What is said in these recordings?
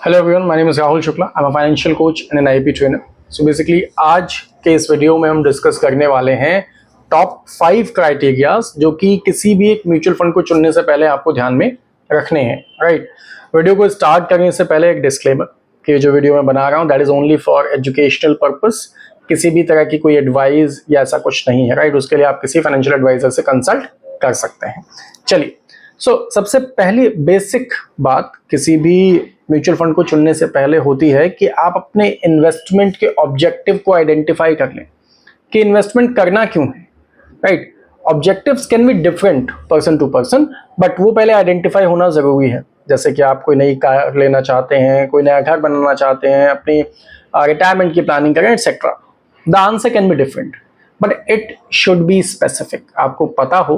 Hello everyone, my name is Rahul Shukla. I am a financial coach and N IP trainer. So basically आज के इस video में हम discuss करने वाले हैं टॉप 5 क्राइटेरियाज जो कि किसी भी एक म्यूचुअल फंड को चुनने से पहले आपको ध्यान में रखने हैं। राइट, वीडियो को स्टार्ट करने से पहले एक डिस्क्लेमर कि जो वीडियो मैं बना रहा हूँ that is only for educational purpose. किसी भी तरह की कोई एडवाइस या ऐसा कुछ नहीं है। राइट, उसके लिए आप किसी फाइनेंशियल एडवाइजर से कंसल्ट कर सकते हैं। चलिए, सबसे पहली बेसिक बात किसी भी म्यूचुअल फंड को चुनने से पहले होती है कि आप अपने इन्वेस्टमेंट के ऑब्जेक्टिव को आइडेंटिफाई कर लें कि इन्वेस्टमेंट करना क्यों है। Right, objectives can be different person to person, but वो पहले आइडेंटिफाई होना जरूरी है। जैसे कि आप कोई नई कार लेना चाहते हैं, कोई नया घर बनाना चाहते हैं, अपनी रिटायरमेंट की प्लानिंग करें etcetera. The answer can be different but it should be specific. आपको पता हो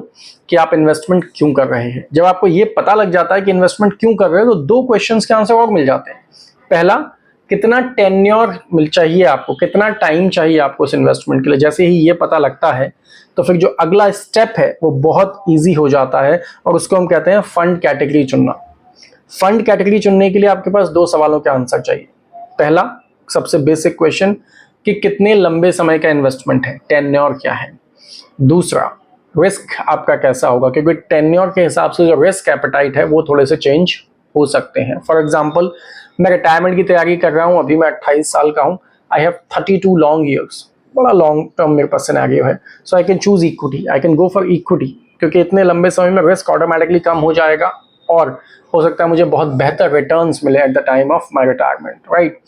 कि आप इन्वेस्टमेंट क्यों कर रहे हैं। जब आपको ये पता लग जाता है कि इन्वेस्टमेंट क्यों कर रहे हैं तो 2 क्वेश्चंस के आंसर और मिल जाते हैं। पहला, कितना टेन्योर मिल चाहिए आपको, कितना टाइम चाहिए आपको इस इन्वेस्टमेंट के लिए। जैसे ही ये पता लगता है तो फिर जो अगला स्टेप है वो बहुत ईजी हो जाता है और उसको हम कहते हैं फंड कैटेगरी चुनना। फंड कैटेगरी चुनने के लिए आपके पास 2 सवालों के आंसर चाहिए। पहला, सबसे बेसिक क्वेश्चन कि कितने लंबे समय का इन्वेस्टमेंट है, टेन्योर क्या है। दूसरा, रिस्क आपका कैसा होगा, क्योंकि टेन्योर के हिसाब से जो रिस्क एपेटाइट है वो थोड़े से चेंज हो सकते हैं। फॉर एग्जांपल, मैं रिटायरमेंट की तैयारी कर रहा हूं, अभी मैं 28 साल का हूं। आई हैव 32 लॉन्ग ईयर्स, बड़ा लॉन्ग टर्म मेरे पास सिनेरियो है। So I can choose equity, I can go for equity, क्योंकि इतने लंबे समय में रिस्क ऑटोमेटिकली कम हो जाएगा और हो सकता है मुझे बहुत बेहतर रिटर्न्स मिले at the time of my retirement. Right,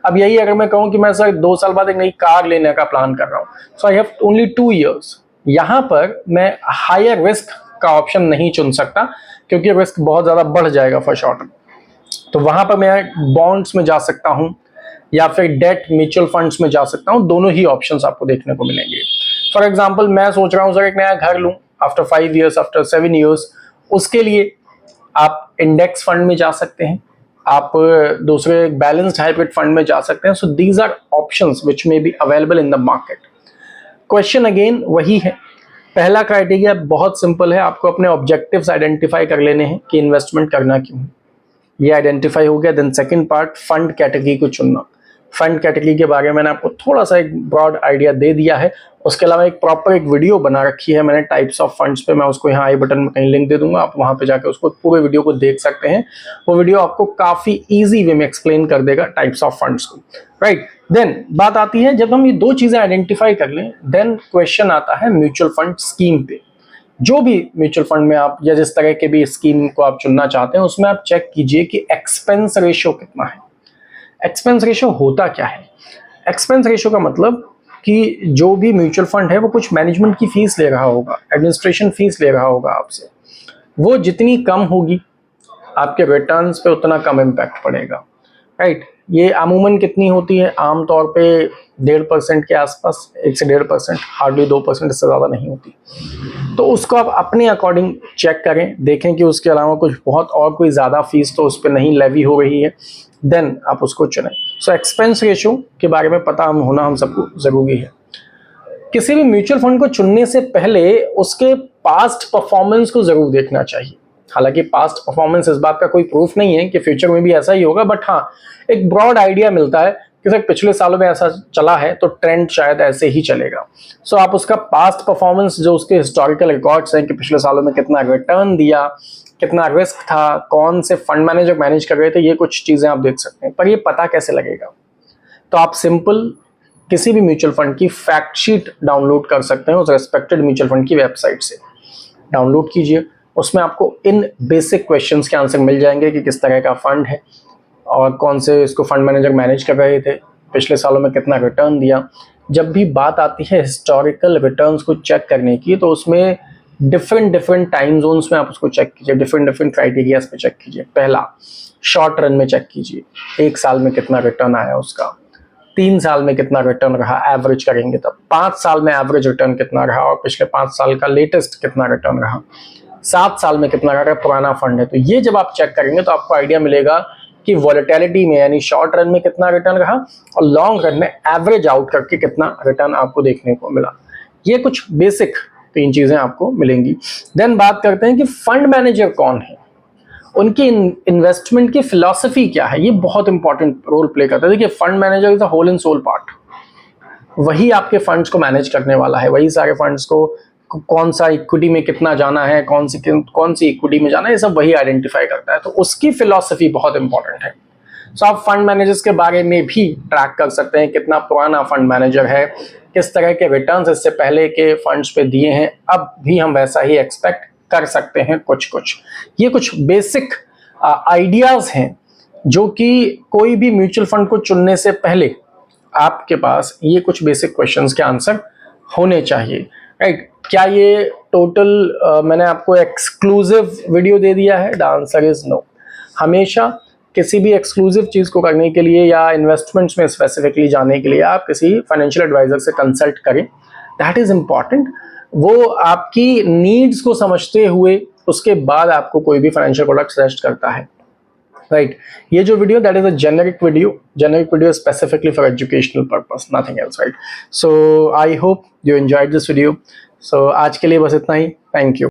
अब यही अगर मैं कहूं कि मैं सर 2 साल बाद एक नई कार लेने का प्लान कर रहा हूं, सो आई हैव ओनली 2 ईयर्स। यहां पर मैं हायर रिस्क का ऑप्शन नहीं चुन सकता क्योंकि रिस्क बहुत ज्यादा बढ़ जाएगा फॉर शॉर्ट टर्म। तो वहां पर मैं बॉन्ड्स में जा सकता हूं या फिर डेट म्यूचुअल फंड्स में जा सकता हूं। दोनों ही ऑप्शंस आपको देखने को मिलेंगे। फॉर एग्जांपल, मैं सोच रहा हूं सर एक नया घर लूं आफ्टर 5 ईयर्स, आफ्टर 7 ईयर्स। उसके लिए आप इंडेक्स फंड में जा सकते हैं, आप दूसरे बैलेंस्ड हाइब्रिड फंड में जा सकते हैं। So these are options which may be available in the market. Question again वही है। पहला क्राइटेरिया बहुत सिंपल है, आपको अपने ऑब्जेक्टिव्स आइडेंटिफाई कर लेने हैं कि इन्वेस्टमेंट करना क्यों है। ये आइडेंटिफाई हो गया। Then second part, fund category को चुनना। फंड कैटेगरी के बारे में मैंने आपको थोड़ा सा एक ब्रॉड आइडिया दे दिया है। उसके अलावा एक प्रॉपर एक वीडियो बना रखी है मैंने टाइप्स ऑफ फंड्स पे। मैं उसको यहाँ आई बटन में कहीं लिंक दे दूंगा, आप वहां पे जाकर उसको पूरे वीडियो को देख सकते हैं। वो वीडियो आपको काफी इजी वे में एक्सप्लेन कर देगा टाइप्स ऑफ फंड्स को। राइट, देन बात आती है, जब हम ये 2 चीजें आइडेंटिफाई कर लें देन क्वेश्चन आता है म्यूचुअल फंड स्कीम पे। जो भी म्यूचुअल फंड में आप या जिस तरह के भी स्कीम को आप चुनना चाहते हैं उसमें आप चेक कीजिए कि एक्सपेंस रेशियो कितना है। एक्सपेंस रेशियो होता क्या है? एक्सपेंस रेशियो का मतलब कि जो भी म्यूचुअल फंड है वो कुछ मैनेजमेंट की फीस ले रहा होगा, एडमिनिस्ट्रेशन फीस ले रहा होगा आपसे। वो जितनी कम होगी आपके रिटर्न्स पे उतना कम इम्पैक्ट पड़ेगा। राइट, ये अमूमन कितनी होती है? आमतौर पे 1.5% के आसपास, 1 से 1.5%, हार्डली 2%, इससे ज़्यादा नहीं होती। तो उसको आप अपने अकॉर्डिंग चेक करें, देखें कि उसके अलावा कुछ बहुत और कोई ज़्यादा फीस तो उस पर नहीं लेवी हो रही है, देन आप उसको चुनें। सो एक्सपेंस रेशियो के बारे में पता होना हम सबको ज़रूरी है। किसी भी म्यूचुअल फंड को चुनने से पहले उसके पास्ट परफॉर्मेंस को ज़रूर देखना चाहिए। हालांकि पास्ट परफॉर्मेंस इस बात का कोई प्रूफ नहीं है कि फ्यूचर में भी ऐसा ही होगा, बट हाँ, एक ब्रॉड आइडिया मिलता है कि सर पिछले सालों में ऐसा चला है तो ट्रेंड शायद ऐसे ही चलेगा। सो आप उसका पास्ट परफॉर्मेंस, जो उसके हिस्टोरिकल रिकॉर्ड्स हैं कि पिछले सालों में कितना रिटर्न दिया, कितना रिस्क था, कौन से फंड मैनेजर मैनेज कर रहे थे, ये कुछ चीज़ें आप देख सकते हैं। पर ये पता कैसे लगेगा? तो आप सिंपल किसी भी म्यूचुअल फंड की फैक्ट शीट डाउनलोड कर सकते हैं उस रेस्पेक्टेड म्यूचुअल फंड की वेबसाइट से। डाउनलोड कीजिए, उसमें आपको इन बेसिक क्वेश्चंस के आंसर मिल जाएंगे कि किस तरह का फंड है और कौन से इसको फंड मैनेजर मैनेज कर रहे थे, पिछले सालों में कितना रिटर्न दिया। जब भी बात आती है हिस्टोरिकल रिटर्न्स को चेक करने की तो उसमें डिफरेंट टाइम जोन्स में आप उसको चेक कीजिए, डिफरेंट क्राइटेरियाज पे चेक कीजिए। पहला, शॉर्ट रन में चेक कीजिए, 1 साल में कितना रिटर्न आया उसका, 3 साल में कितना रिटर्न रहा, एवरेज करेंगे तब 5 साल में एवरेज रिटर्न कितना रहा और पिछले 5 साल का लेटेस्ट कितना रिटर्न रहा, 7 साल में कितना रहा, पुराना फंड है। तो ये जब आप चेक करेंगे तो आपको आइडिया मिलेगा कि वॉलेटिलिटी में यानी शॉर्ट रन में कितना रिटर्न रहा और लॉन्ग रन में एवरेज आउट करके कितना रिटर्न आपको देखने को मिला। ये कुछ बेसिक 3 चीजें आपको मिलेंगी। देन बात करते हैं कि फंड मैनेजर कौन है। उनकी इन्वेस्टमेंट की फिलॉसफी क्या है, ये बहुत इंपॉर्टेंट रोल प्ले करता है। देखिए fund manager is a whole and sole part, वही आपके फंड्स को मैनेज करने वाला है, वही सारे फंड्स को कौन सा इक्विटी में कितना जाना है, कौन सी इक्विटी में जाना है, ये सब वही आइडेंटिफाई करता है। तो उसकी फिलॉसफी बहुत इंपॉर्टेंट है। सो आप फंड मैनेजर्स के बारे में भी ट्रैक कर सकते हैं, कितना पुराना फंड मैनेजर है, किस तरह के रिटर्न्स इससे पहले के फंड्स पे दिए हैं, अब भी हम वैसा ही एक्सपेक्ट कर सकते हैं कुछ। ये कुछ बेसिक आइडियाज हैं जो कि कोई भी म्यूचुअल फंड को चुनने से पहले आपके पास ये कुछ बेसिक क्वेश्चंस के आंसर होने चाहिए, राइट। क्या ये टोटल मैंने आपको एक्सक्लूसिव वीडियो दे दिया है? The answer is no. हमेशा किसी भी एक्सक्लूसिव चीज़ को करने के लिए या इन्वेस्टमेंट्स में स्पेसिफिकली जाने के लिए आप किसी फाइनेंशियल एडवाइजर से कंसल्ट करें, दैट इज़ इम्पॉर्टेंट। वो आपकी नीड्स को समझते हुए उसके बाद आपको कोई भी फाइनेंशियल प्रोडक्ट सजेस्ट करता है, राइट। ये जो video that is a generic video specifically for educational purpose, nothing else, right. So I hope you enjoyed this video. So आज के लिए बस इतना ही। Thank you.